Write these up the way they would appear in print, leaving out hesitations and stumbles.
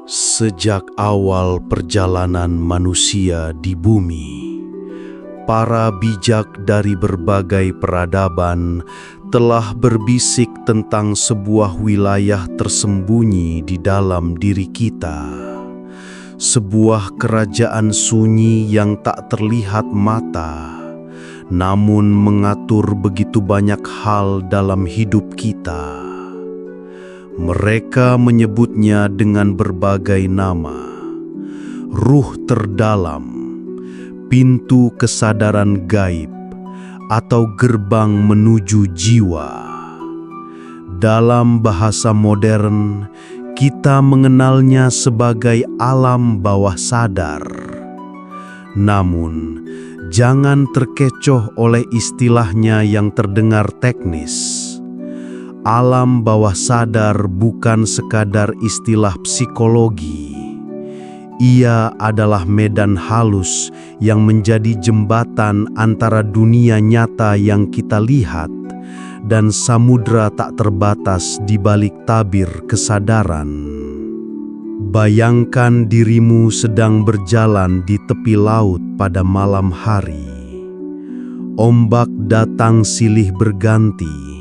Sejak awal perjalanan manusia di bumi, para bijak dari berbagai peradaban telah berbisik tentang sebuah wilayah tersembunyi di dalam diri kita. Sebuah kerajaan sunyi yang tak terlihat mata, namun mengatur begitu banyak hal dalam hidup kita. Mereka menyebutnya dengan berbagai nama: ruh terdalam, pintu kesadaran gaib, atau gerbang menuju jiwa. Dalam bahasa modern, kita mengenalnya sebagai alam bawah sadar. Namun, jangan terkecoh oleh istilahnya yang terdengar teknis. Alam bawah sadar bukan sekadar istilah psikologi. Ia adalah medan halus yang menjadi jembatan antara dunia nyata yang kita lihat dan samudra tak terbatas di balik tabir kesadaran. Bayangkan dirimu sedang berjalan di tepi laut pada malam hari. Ombak datang silih berganti,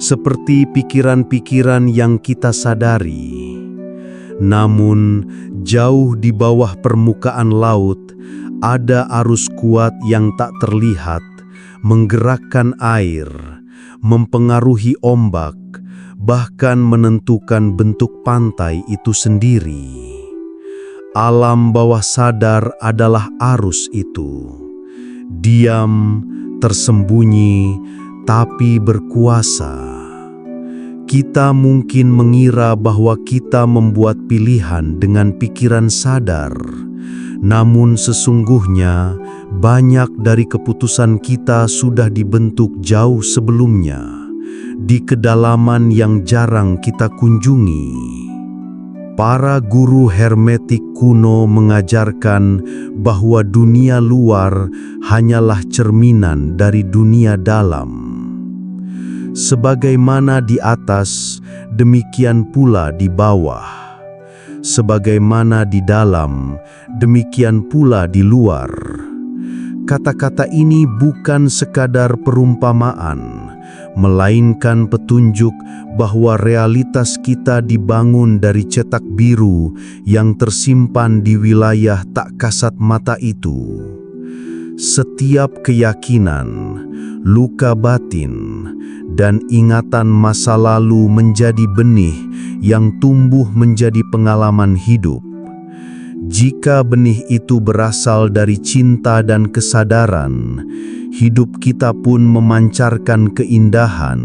seperti pikiran-pikiran yang kita sadari. Namun, jauh di bawah permukaan laut, ada arus kuat yang tak terlihat, menggerakkan air, mempengaruhi ombak, bahkan menentukan bentuk pantai itu sendiri. Alam bawah sadar adalah arus itu. Diam, tersembunyi, tapi berkuasa. Kita mungkin mengira bahwa kita membuat pilihan dengan pikiran sadar, namun sesungguhnya banyak dari keputusan kita sudah dibentuk jauh sebelumnya, di kedalaman yang jarang kita kunjungi. Para guru hermetik kuno mengajarkan bahwa dunia luar hanyalah cerminan dari dunia dalam. Sebagaimana di atas, demikian pula di bawah. Sebagaimana di dalam, demikian pula di luar. Kata-kata ini bukan sekadar perumpamaan, melainkan petunjuk bahwa realitas kita dibangun dari cetak biru yang tersimpan di wilayah tak kasat mata itu. Setiap keyakinan, luka batin, dan ingatan masa lalu menjadi benih yang tumbuh menjadi pengalaman hidup. Jika benih itu berasal dari cinta dan kesadaran, hidup kita pun memancarkan keindahan.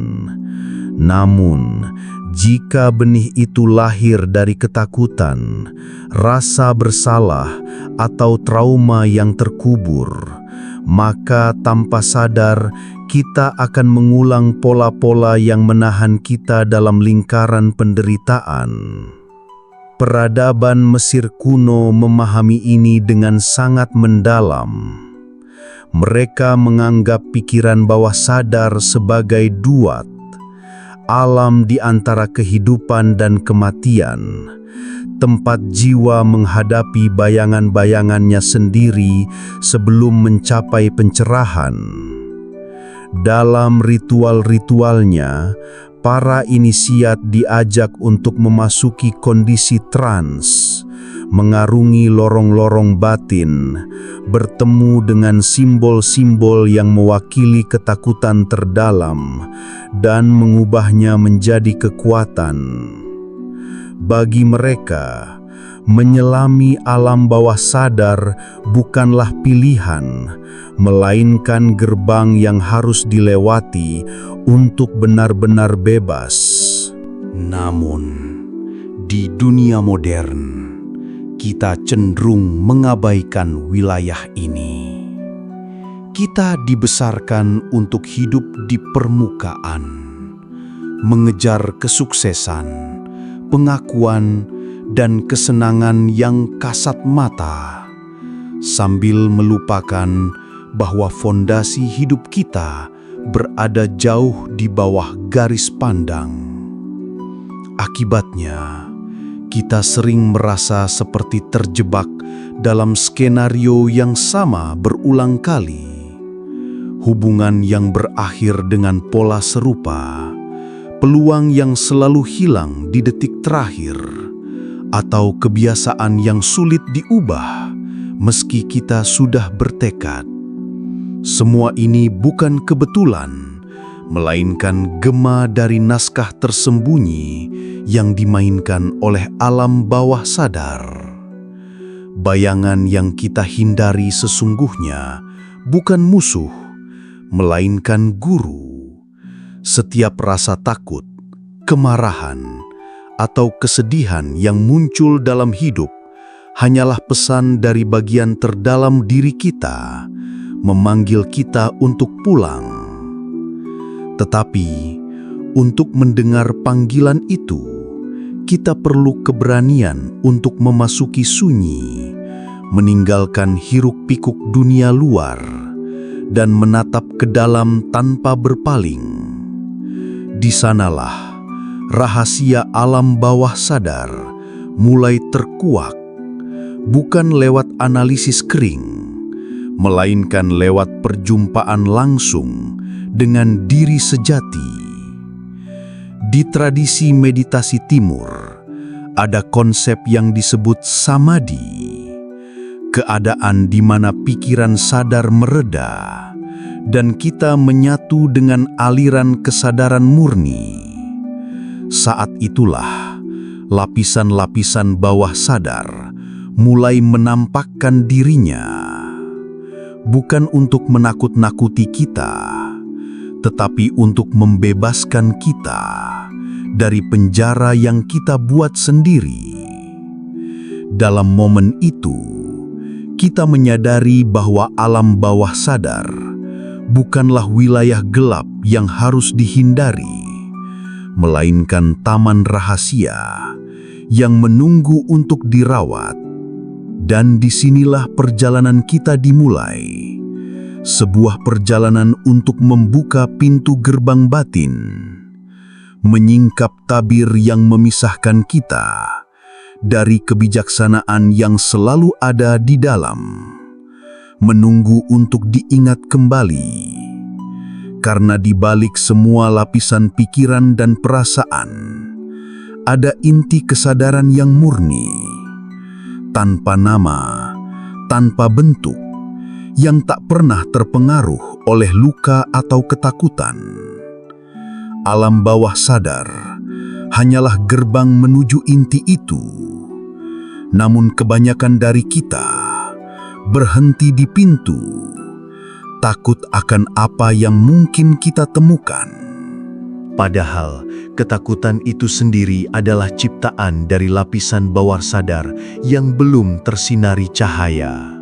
Namun, jika benih itu lahir dari ketakutan, rasa bersalah, atau trauma yang terkubur, maka tanpa sadar kita akan mengulang pola-pola yang menahan kita dalam lingkaran penderitaan. Peradaban Mesir kuno memahami ini dengan sangat mendalam. Mereka menganggap pikiran bawah sadar sebagai duat, alam di antara kehidupan dan kematian, tempat jiwa menghadapi bayangan-bayangannya sendiri sebelum mencapai pencerahan. Dalam ritual-ritualnya, para inisiat diajak untuk memasuki kondisi trans, mengarungi lorong-lorong batin, bertemu dengan simbol-simbol yang mewakili ketakutan terdalam, dan mengubahnya menjadi kekuatan. Bagi mereka, menyelami alam bawah sadar bukanlah pilihan, melainkan gerbang yang harus dilewati untuk benar-benar bebas. Namun, di dunia modern, kita cenderung mengabaikan wilayah ini. Kita dibesarkan untuk hidup di permukaan, mengejar kesuksesan, pengakuan, dan kesenangan yang kasat mata, sambil melupakan bahwa fondasi hidup kita berada jauh di bawah garis pandang. Akibatnya, kita sering merasa seperti terjebak dalam skenario yang sama berulang kali. Hubungan yang berakhir dengan pola serupa, peluang yang selalu hilang di detik terakhir, atau kebiasaan yang sulit diubah meski kita sudah bertekad. Semua ini bukan kebetulan, melainkan gema dari naskah tersembunyi yang dimainkan oleh alam bawah sadar. Bayangan yang kita hindari sesungguhnya bukan musuh, melainkan guru. Setiap rasa takut, kemarahan, atau kesedihan yang muncul dalam hidup hanyalah pesan dari bagian terdalam diri kita, memanggil kita untuk pulang. Tetapi, untuk mendengar panggilan itu, kita perlu keberanian untuk memasuki sunyi, meninggalkan hiruk-pikuk dunia luar, dan menatap ke dalam tanpa berpaling. Di sanalah rahasia alam bawah sadar mulai terkuak, bukan lewat analisis kering, melainkan lewat perjumpaan langsung dengan diri sejati. Di tradisi meditasi Timur, ada konsep yang disebut samadhi, keadaan di mana pikiran sadar mereda dan kita menyatu dengan aliran kesadaran murni. Saat itulah lapisan-lapisan bawah sadar mulai menampakkan dirinya, bukan untuk menakut-nakuti kita, tetapi untuk membebaskan kita dari penjara yang kita buat sendiri. Dalam momen itu, kita menyadari bahwa alam bawah sadar bukanlah wilayah gelap yang harus dihindari, melainkan taman rahasia yang menunggu untuk dirawat. Dan disinilah perjalanan kita dimulai, sebuah perjalanan untuk membuka pintu gerbang batin, menyingkap tabir yang memisahkan kita dari kebijaksanaan yang selalu ada di dalam, menunggu untuk diingat kembali. Karena di balik semua lapisan pikiran dan perasaan, ada inti kesadaran yang murni, tanpa nama, tanpa bentuk, yang tak pernah terpengaruh oleh luka atau ketakutan. Alam bawah sadar hanyalah gerbang menuju inti itu. Namun kebanyakan dari kita berhenti di pintu, takut akan apa yang mungkin kita temukan. Padahal, ketakutan itu sendiri adalah ciptaan dari lapisan bawah sadar yang belum tersinari cahaya.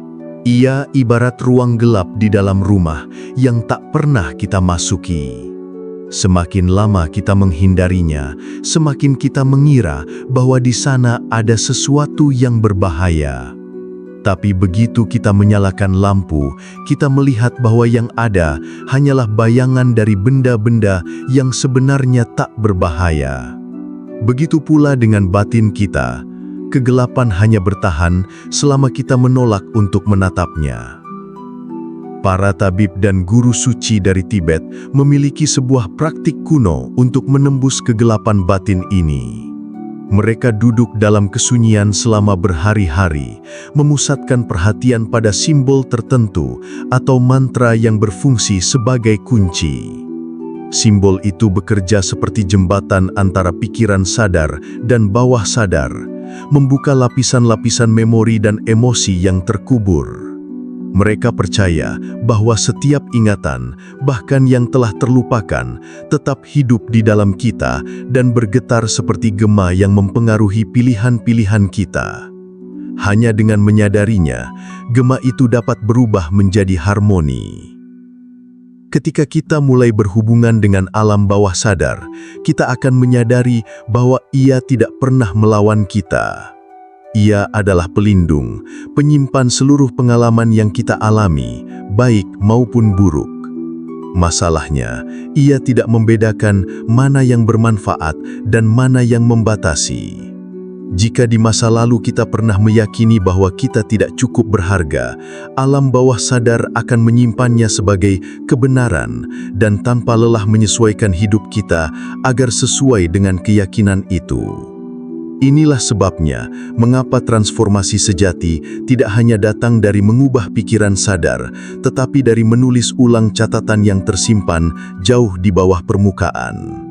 Ia ibarat ruang gelap di dalam rumah yang tak pernah kita masuki. Semakin lama kita menghindarinya, semakin kita mengira bahwa di sana ada sesuatu yang berbahaya. Tapi begitu kita menyalakan lampu, kita melihat bahwa yang ada hanyalah bayangan dari benda-benda yang sebenarnya tak berbahaya. Begitu pula dengan batin kita, kegelapan hanya bertahan selama kita menolak untuk menatapnya. Para tabib dan guru suci dari Tibet memiliki sebuah praktik kuno untuk menembus kegelapan batin ini. Mereka duduk dalam kesunyian selama berhari-hari, memusatkan perhatian pada simbol tertentu atau mantra yang berfungsi sebagai kunci. Simbol itu bekerja seperti jembatan antara pikiran sadar dan bawah sadar, membuka lapisan-lapisan memori dan emosi yang terkubur. Mereka percaya bahwa setiap ingatan, bahkan yang telah terlupakan, tetap hidup di dalam kita dan bergetar seperti gema yang mempengaruhi pilihan-pilihan kita. Hanya dengan menyadarinya, gema itu dapat berubah menjadi harmoni. Ketika kita mulai berhubungan dengan alam bawah sadar, kita akan menyadari bahwa ia tidak pernah melawan kita. Ia adalah pelindung, penyimpan seluruh pengalaman yang kita alami, baik maupun buruk. Masalahnya, ia tidak membedakan mana yang bermanfaat dan mana yang membatasi. Jika di masa lalu kita pernah meyakini bahwa kita tidak cukup berharga, alam bawah sadar akan menyimpannya sebagai kebenaran dan tanpa lelah menyesuaikan hidup kita agar sesuai dengan keyakinan itu. Inilah sebabnya mengapa transformasi sejati tidak hanya datang dari mengubah pikiran sadar, tetapi dari menulis ulang catatan yang tersimpan jauh di bawah permukaan.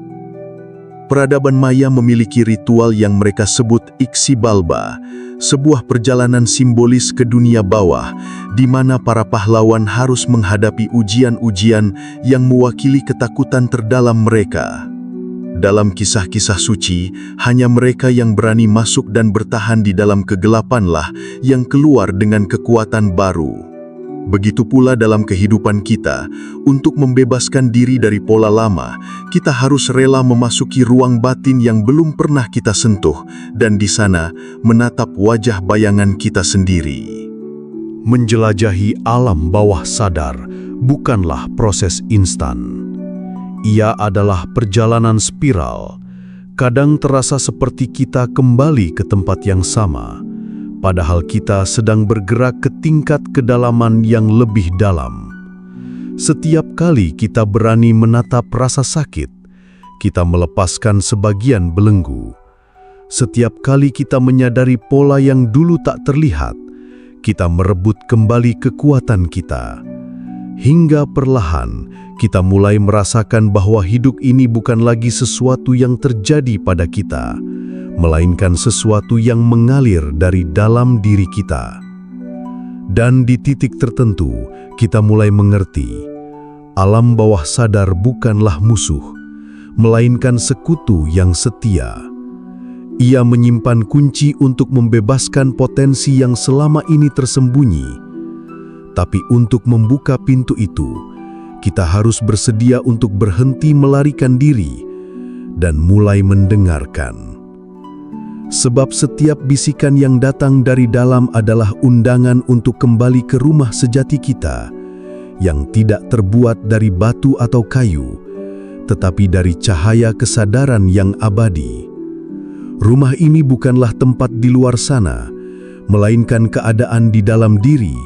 Peradaban Maya memiliki ritual yang mereka sebut Ixibalba, sebuah perjalanan simbolis ke dunia bawah, di mana para pahlawan harus menghadapi ujian-ujian yang mewakili ketakutan terdalam mereka. Dalam kisah-kisah suci, hanya mereka yang berani masuk dan bertahan di dalam kegelapanlah yang keluar dengan kekuatan baru. Begitu pula dalam kehidupan kita, untuk membebaskan diri dari pola lama, kita harus rela memasuki ruang batin yang belum pernah kita sentuh, dan di sana menatap wajah bayangan kita sendiri. Menjelajahi alam bawah sadar bukanlah proses instan. Ia adalah perjalanan spiral. Kadang terasa seperti kita kembali ke tempat yang sama, padahal kita sedang bergerak ke tingkat kedalaman yang lebih dalam. Setiap kali kita berani menatap rasa sakit, kita melepaskan sebagian belenggu. Setiap kali kita menyadari pola yang dulu tak terlihat, kita merebut kembali kekuatan kita. Hingga perlahan, kita mulai merasakan bahwa hidup ini bukan lagi sesuatu yang terjadi pada kita, melainkan sesuatu yang mengalir dari dalam diri kita. Dan di titik tertentu, kita mulai mengerti, alam bawah sadar bukanlah musuh, melainkan sekutu yang setia. Ia menyimpan kunci untuk membebaskan potensi yang selama ini tersembunyi. Tapi untuk membuka pintu itu, kita harus bersedia untuk berhenti melarikan diri dan mulai mendengarkan. Sebab setiap bisikan yang datang dari dalam adalah undangan untuk kembali ke rumah sejati kita, yang tidak terbuat dari batu atau kayu, tetapi dari cahaya kesadaran yang abadi. Rumah ini bukanlah tempat di luar sana, melainkan keadaan di dalam diri,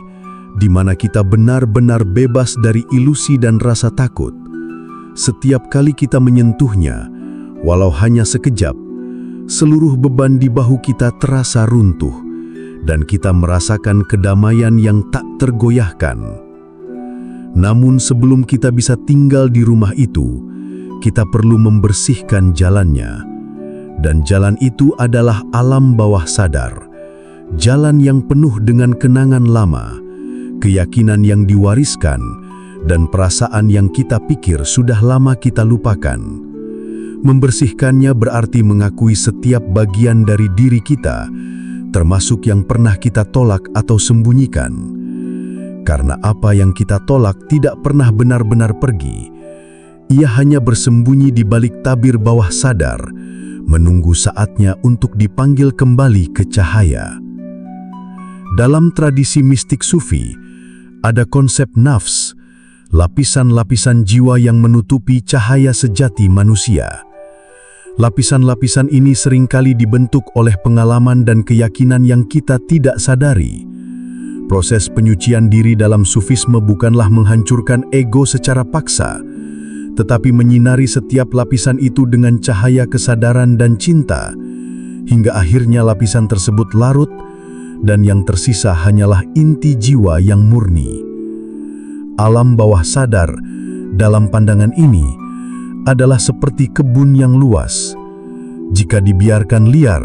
di mana kita benar-benar bebas dari ilusi dan rasa takut. Setiap kali kita menyentuhnya, walau hanya sekejap, seluruh beban di bahu kita terasa runtuh, dan kita merasakan kedamaian yang tak tergoyahkan. Namun sebelum kita bisa tinggal di rumah itu, kita perlu membersihkan jalannya. Dan jalan itu adalah alam bawah sadar, jalan yang penuh dengan kenangan lama, keyakinan yang diwariskan, dan perasaan yang kita pikir sudah lama kita lupakan. Membersihkannya berarti mengakui setiap bagian dari diri kita, termasuk yang pernah kita tolak atau sembunyikan. Karena apa yang kita tolak tidak pernah benar-benar pergi. Ia hanya bersembunyi di balik tabir bawah sadar, menunggu saatnya untuk dipanggil kembali ke cahaya. Dalam tradisi mistik Sufi, ada konsep nafs, lapisan-lapisan jiwa yang menutupi cahaya sejati manusia. Lapisan-lapisan ini seringkali dibentuk oleh pengalaman dan keyakinan yang kita tidak sadari. Proses penyucian diri dalam Sufisme bukanlah menghancurkan ego secara paksa, tetapi menyinari setiap lapisan itu dengan cahaya kesadaran dan cinta, hingga akhirnya lapisan tersebut larut, dan yang tersisa hanyalah inti jiwa yang murni. Alam bawah sadar, dalam pandangan ini, adalah seperti kebun yang luas. Jika dibiarkan liar,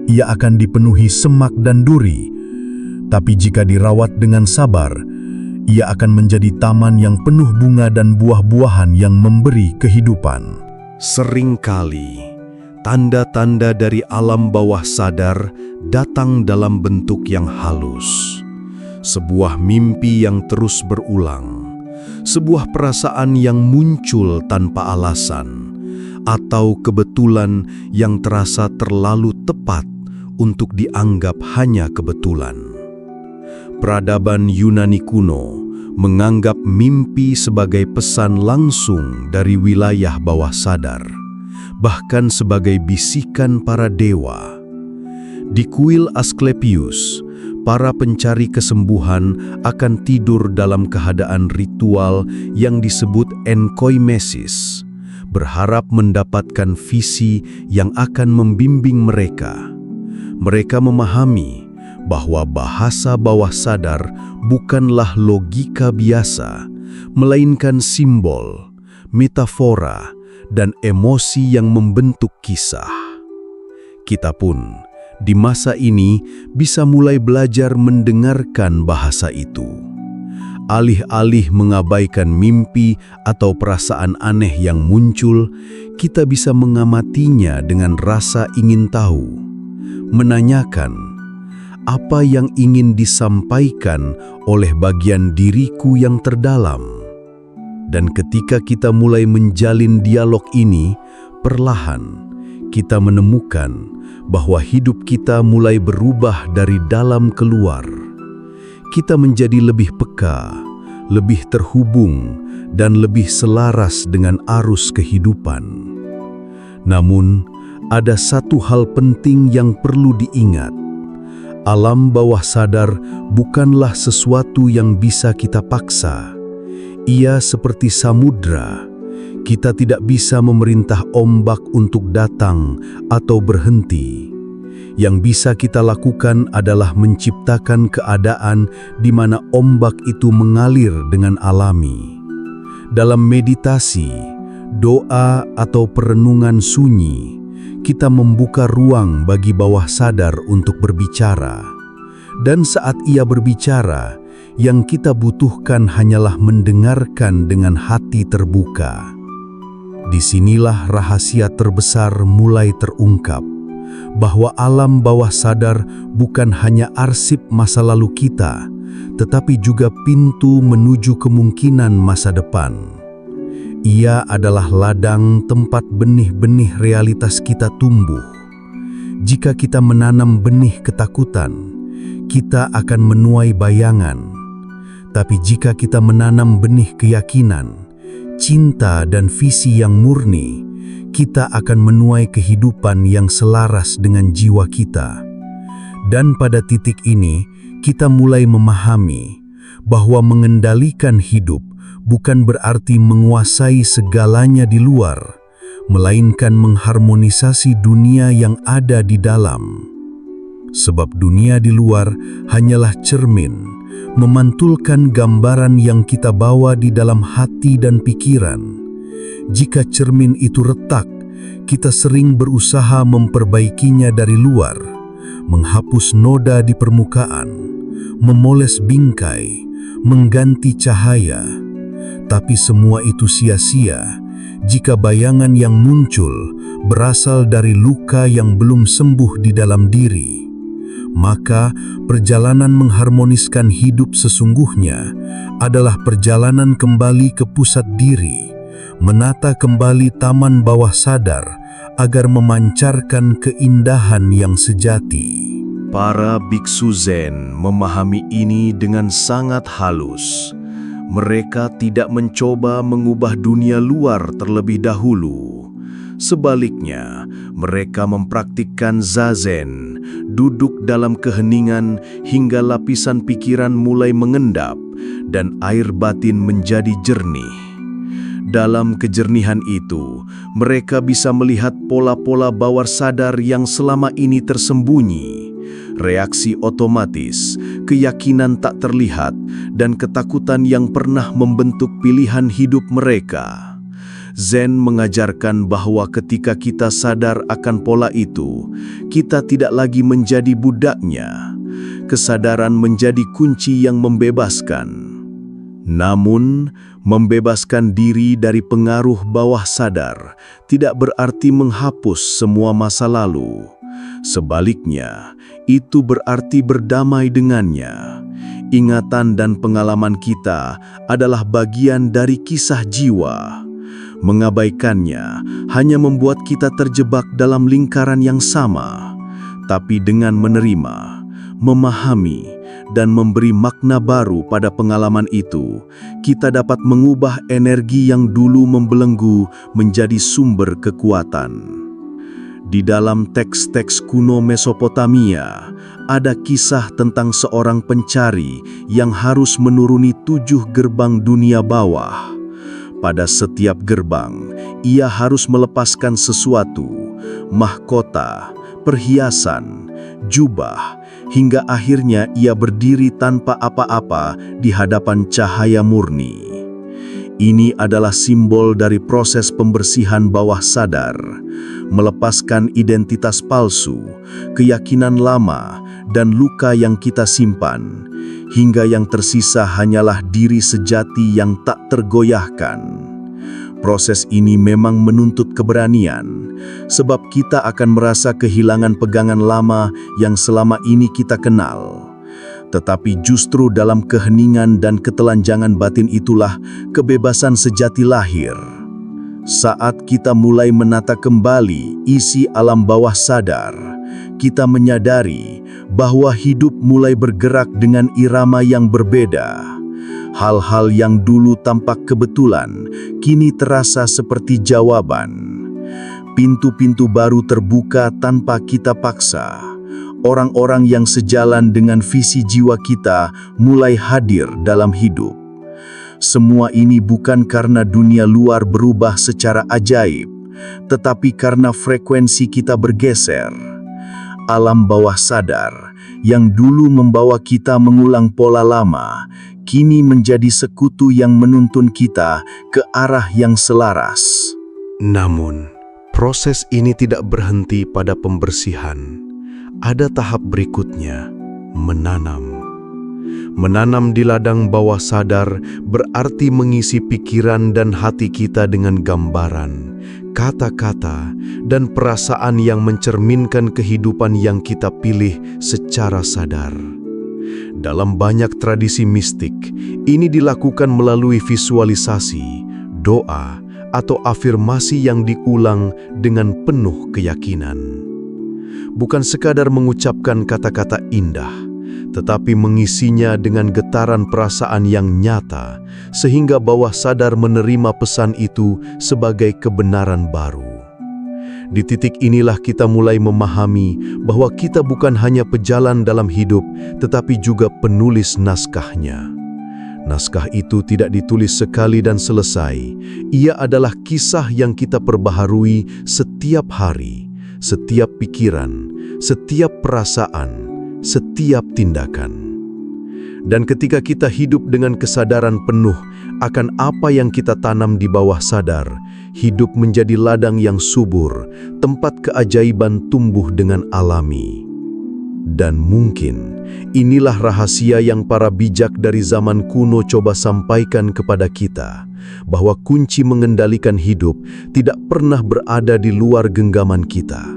ia akan dipenuhi semak dan duri. Tapi jika dirawat dengan sabar, ia akan menjadi taman yang penuh bunga dan buah-buahan yang memberi kehidupan. Seringkali, tanda-tanda dari alam bawah sadar datang dalam bentuk yang halus. Sebuah mimpi yang terus berulang, sebuah perasaan yang muncul tanpa alasan, atau kebetulan yang terasa terlalu tepat untuk dianggap hanya kebetulan. Peradaban Yunani kuno menganggap mimpi sebagai pesan langsung dari wilayah bawah sadar, bahkan sebagai bisikan para dewa. Di kuil Asklepios, para pencari kesembuhan akan tidur dalam keadaan ritual yang disebut enkoimesis, berharap mendapatkan visi yang akan membimbing mereka. Mereka memahami bahwa bahasa bawah sadar bukanlah logika biasa, melainkan simbol, metafora, dan emosi yang membentuk kisah. Kita pun di masa ini bisa mulai belajar mendengarkan bahasa itu. Alih-alih mengabaikan mimpi atau perasaan aneh yang muncul, kita bisa mengamatinya dengan rasa ingin tahu, menanyakan, apa yang ingin disampaikan oleh bagian diriku yang terdalam? Dan ketika kita mulai menjalin dialog ini, perlahan kita menemukan bahwa hidup kita mulai berubah dari dalam keluar. Kita menjadi lebih peka, lebih terhubung, dan lebih selaras dengan arus kehidupan. Namun, ada satu hal penting yang perlu diingat. Alam bawah sadar bukanlah sesuatu yang bisa kita paksa. Ia seperti samudra. Kita tidak bisa memerintah ombak untuk datang atau berhenti. Yang bisa kita lakukan adalah menciptakan keadaan di mana ombak itu mengalir dengan alami. Dalam meditasi, doa, atau perenungan sunyi, kita membuka ruang bagi bawah sadar untuk berbicara. Dan saat ia berbicara, yang kita butuhkan hanyalah mendengarkan dengan hati terbuka. Disinilah rahasia terbesar mulai terungkap, bahwa alam bawah sadar bukan hanya arsip masa lalu kita, tetapi juga pintu menuju kemungkinan masa depan. Ia adalah ladang tempat benih-benih realitas kita tumbuh. Jika kita menanam benih ketakutan, kita akan menuai bayangan. Tapi jika kita menanam benih keyakinan, cinta, dan visi yang murni, kita akan menuai kehidupan yang selaras dengan jiwa kita. Dan pada titik ini, kita mulai memahami bahwa mengendalikan hidup bukan berarti menguasai segalanya di luar, melainkan mengharmonisasi dunia yang ada di dalam. Sebab dunia di luar hanyalah cermin, memantulkan gambaran yang kita bawa di dalam hati dan pikiran. Jika cermin itu retak, kita sering berusaha memperbaikinya dari luar, menghapus noda di permukaan, memoles bingkai, mengganti cahaya. Tapi semua itu sia-sia jika bayangan yang muncul berasal dari luka yang belum sembuh di dalam diri. Maka perjalanan mengharmoniskan hidup sesungguhnya adalah perjalanan kembali ke pusat diri, menata kembali taman bawah sadar agar memancarkan keindahan yang sejati. Para biksu Zen memahami ini dengan sangat halus. Mereka tidak mencoba mengubah dunia luar terlebih dahulu. Sebaliknya, mereka mempraktikkan zazen, duduk dalam keheningan hingga lapisan pikiran mulai mengendap dan air batin menjadi jernih. Dalam kejernihan itu, mereka bisa melihat pola-pola bawah sadar yang selama ini tersembunyi. Reaksi otomatis, keyakinan tak terlihat, dan ketakutan yang pernah membentuk pilihan hidup mereka. Zen mengajarkan bahwa ketika kita sadar akan pola itu, kita tidak lagi menjadi budaknya. Kesadaran menjadi kunci yang membebaskan. Namun, membebaskan diri dari pengaruh bawah sadar tidak berarti menghapus semua masa lalu. Sebaliknya, itu berarti berdamai dengannya. Ingatan dan pengalaman kita adalah bagian dari kisah jiwa. Mengabaikannya hanya membuat kita terjebak dalam lingkaran yang sama. Tapi dengan menerima, memahami, dan memberi makna baru pada pengalaman itu, kita dapat mengubah energi yang dulu membelenggu menjadi sumber kekuatan. Di dalam teks-teks kuno Mesopotamia, ada kisah tentang seorang pencari yang harus menuruni 7 gerbang dunia bawah. Pada setiap gerbang, ia harus melepaskan sesuatu, mahkota, perhiasan, jubah, hingga akhirnya ia berdiri tanpa apa-apa di hadapan cahaya murni. Ini adalah simbol dari proses pembersihan bawah sadar, melepaskan identitas palsu, keyakinan lama, dan luka yang kita simpan, hingga yang tersisa hanyalah diri sejati yang tak tergoyahkan. Proses ini memang menuntut keberanian, sebab kita akan merasa kehilangan pegangan lama yang selama ini kita kenal. Tetapi justru dalam keheningan dan ketelanjangan batin itulah kebebasan sejati lahir. Saat kita mulai menata kembali isi alam bawah sadar, kita menyadari bahwa hidup mulai bergerak dengan irama yang berbeda. Hal-hal yang dulu tampak kebetulan, kini terasa seperti jawaban. Pintu-pintu baru terbuka tanpa kita paksa. Orang-orang yang sejalan dengan visi jiwa kita mulai hadir dalam hidup. Semua ini bukan karena dunia luar berubah secara ajaib, tetapi karena frekuensi kita bergeser. Alam bawah sadar yang dulu membawa kita mengulang pola lama, kini menjadi sekutu yang menuntun kita ke arah yang selaras. Namun, proses ini tidak berhenti pada pembersihan. Ada tahap berikutnya, menanam. Menanam di ladang bawah sadar berarti mengisi pikiran dan hati kita dengan gambaran, kata-kata, dan perasaan yang mencerminkan kehidupan yang kita pilih secara sadar. Dalam banyak tradisi mistik, ini dilakukan melalui visualisasi, doa, atau afirmasi yang diulang dengan penuh keyakinan. Bukan sekadar mengucapkan kata-kata indah, tetapi mengisinya dengan getaran perasaan yang nyata, sehingga bawah sadar menerima pesan itu sebagai kebenaran baru. Di titik inilah kita mulai memahami bahwa kita bukan hanya pejalan dalam hidup, tetapi juga penulis naskahnya. Naskah itu tidak ditulis sekali dan selesai. Ia adalah kisah yang kita perbaharui setiap hari, setiap pikiran, setiap perasaan, setiap tindakan. Dan ketika kita hidup dengan kesadaran penuh akan apa yang kita tanam di bawah sadar, hidup menjadi ladang yang subur, tempat keajaiban tumbuh dengan alami. Dan mungkin inilah rahasia yang para bijak dari zaman kuno coba sampaikan kepada kita, bahwa kunci mengendalikan hidup tidak pernah berada di luar genggaman kita.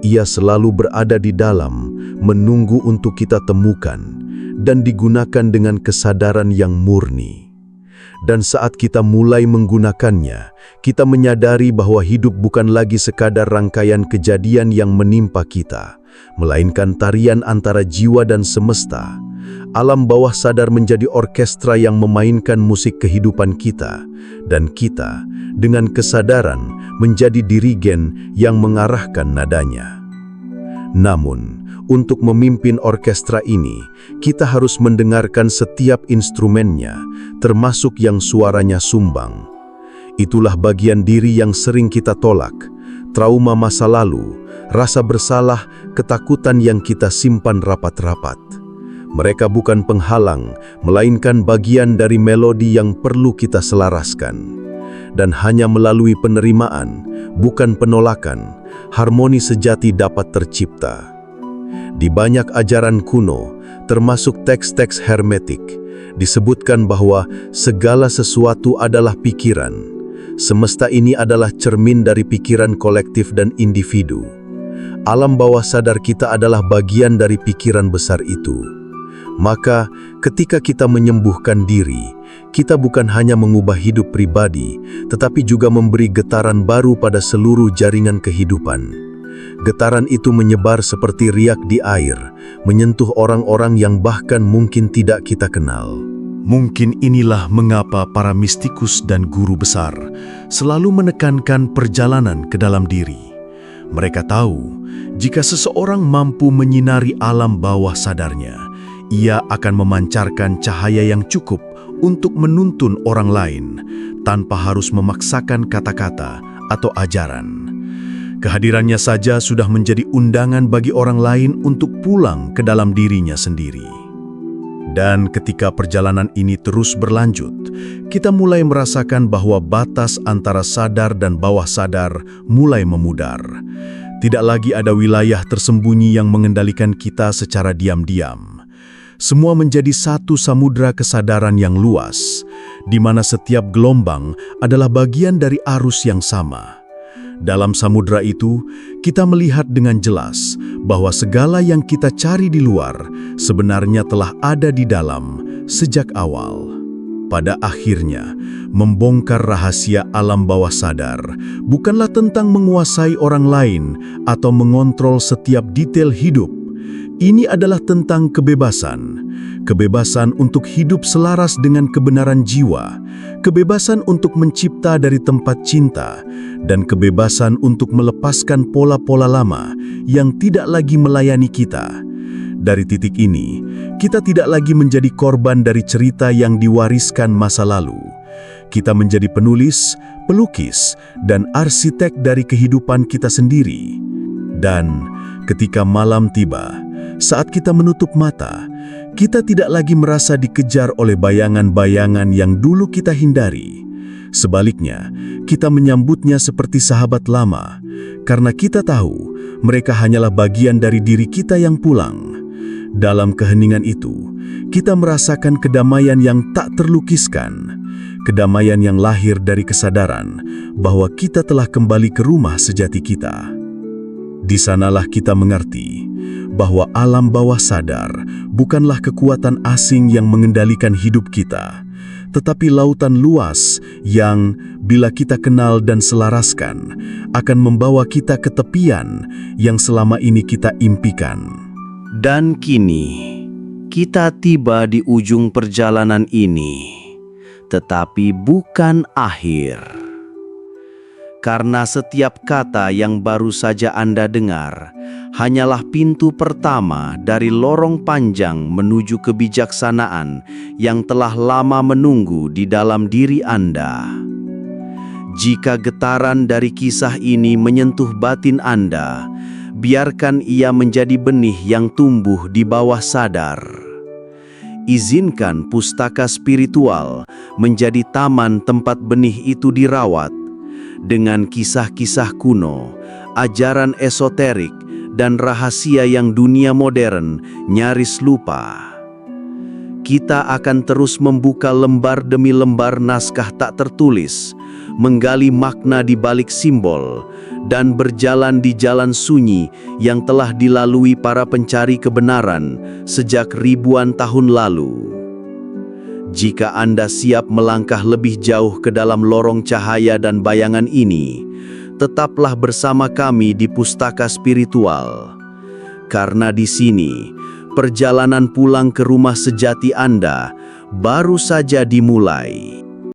Ia selalu berada di dalam, menunggu untuk kita temukan, dan digunakan dengan kesadaran yang murni. Dan saat kita mulai menggunakannya, kita menyadari bahwa hidup bukan lagi sekadar rangkaian kejadian yang menimpa kita, melainkan tarian antara jiwa dan semesta. Alam bawah sadar menjadi orkestra yang memainkan musik kehidupan kita, dan kita, dengan kesadaran, menjadi dirigen yang mengarahkan nadanya. Namun, untuk memimpin orkestra ini, kita harus mendengarkan setiap instrumennya, termasuk yang suaranya sumbang. Itulah bagian diri yang sering kita tolak, trauma masa lalu, rasa bersalah, ketakutan yang kita simpan rapat-rapat. Mereka bukan penghalang, melainkan bagian dari melodi yang perlu kita selaraskan. Dan hanya melalui penerimaan, bukan penolakan, harmoni sejati dapat tercipta. Di banyak ajaran kuno, termasuk teks-teks hermetik, disebutkan bahwa segala sesuatu adalah pikiran. Semesta ini adalah cermin dari pikiran kolektif dan individu. Alam bawah sadar kita adalah bagian dari pikiran besar itu. Maka, ketika kita menyembuhkan diri, kita bukan hanya mengubah hidup pribadi, tetapi juga memberi getaran baru pada seluruh jaringan kehidupan. Getaran itu menyebar seperti riak di air, menyentuh orang-orang yang bahkan mungkin tidak kita kenal. Mungkin inilah mengapa para mistikus dan guru besar selalu menekankan perjalanan ke dalam diri. Mereka tahu, jika seseorang mampu menyinari alam bawah sadarnya, ia akan memancarkan cahaya yang cukup untuk menuntun orang lain tanpa harus memaksakan kata-kata atau ajaran. Kehadirannya saja sudah menjadi undangan bagi orang lain untuk pulang ke dalam dirinya sendiri. Dan ketika perjalanan ini terus berlanjut, kita mulai merasakan bahwa batas antara sadar dan bawah sadar mulai memudar. Tidak lagi ada wilayah tersembunyi yang mengendalikan kita secara diam-diam. Semua menjadi satu samudra kesadaran yang luas, di mana setiap gelombang adalah bagian dari arus yang sama. Dalam samudra itu, kita melihat dengan jelas bahwa segala yang kita cari di luar sebenarnya telah ada di dalam sejak awal. Pada akhirnya, membongkar rahasia alam bawah sadar bukanlah tentang menguasai orang lain atau mengontrol setiap detail hidup. Ini adalah tentang kebebasan. Kebebasan untuk hidup selaras dengan kebenaran jiwa, kebebasan untuk mencipta dari tempat cinta, dan kebebasan untuk melepaskan pola-pola lama yang tidak lagi melayani kita. Dari titik ini, kita tidak lagi menjadi korban dari cerita yang diwariskan masa lalu. Kita menjadi penulis, pelukis, dan arsitek dari kehidupan kita sendiri. Dan ketika malam tiba, saat kita menutup mata, kita tidak lagi merasa dikejar oleh bayangan-bayangan yang dulu kita hindari. Sebaliknya, kita menyambutnya seperti sahabat lama, karena kita tahu mereka hanyalah bagian dari diri kita yang pulang. Dalam keheningan itu, kita merasakan kedamaian yang tak terlukiskan, kedamaian yang lahir dari kesadaran bahwa kita telah kembali ke rumah sejati kita. Di sanalah kita mengerti bahwa alam bawah sadar bukanlah kekuatan asing yang mengendalikan hidup kita, tetapi lautan luas yang, bila kita kenal dan selaraskan, akan membawa kita ke tepian yang selama ini kita impikan. Dan kini, kita tiba di ujung perjalanan ini, tetapi bukan akhir. Karena setiap kata yang baru saja Anda dengar hanyalah pintu pertama dari lorong panjang menuju kebijaksanaan yang telah lama menunggu di dalam diri Anda. Jika getaran dari kisah ini menyentuh batin Anda, biarkan ia menjadi benih yang tumbuh di bawah sadar. Izinkan pustaka spiritual menjadi taman tempat benih itu dirawat, dengan kisah-kisah kuno, ajaran esoterik, dan rahasia yang dunia modern nyaris lupa. Kita akan terus membuka lembar demi lembar naskah tak tertulis, menggali makna di balik simbol, dan berjalan di jalan sunyi yang telah dilalui para pencari kebenaran sejak ribuan tahun lalu. Jika Anda siap melangkah lebih jauh ke dalam lorong cahaya dan bayangan ini, tetaplah bersama kami di Pustaka Spiritual. Karena di sini, perjalanan pulang ke rumah sejati Anda baru saja dimulai.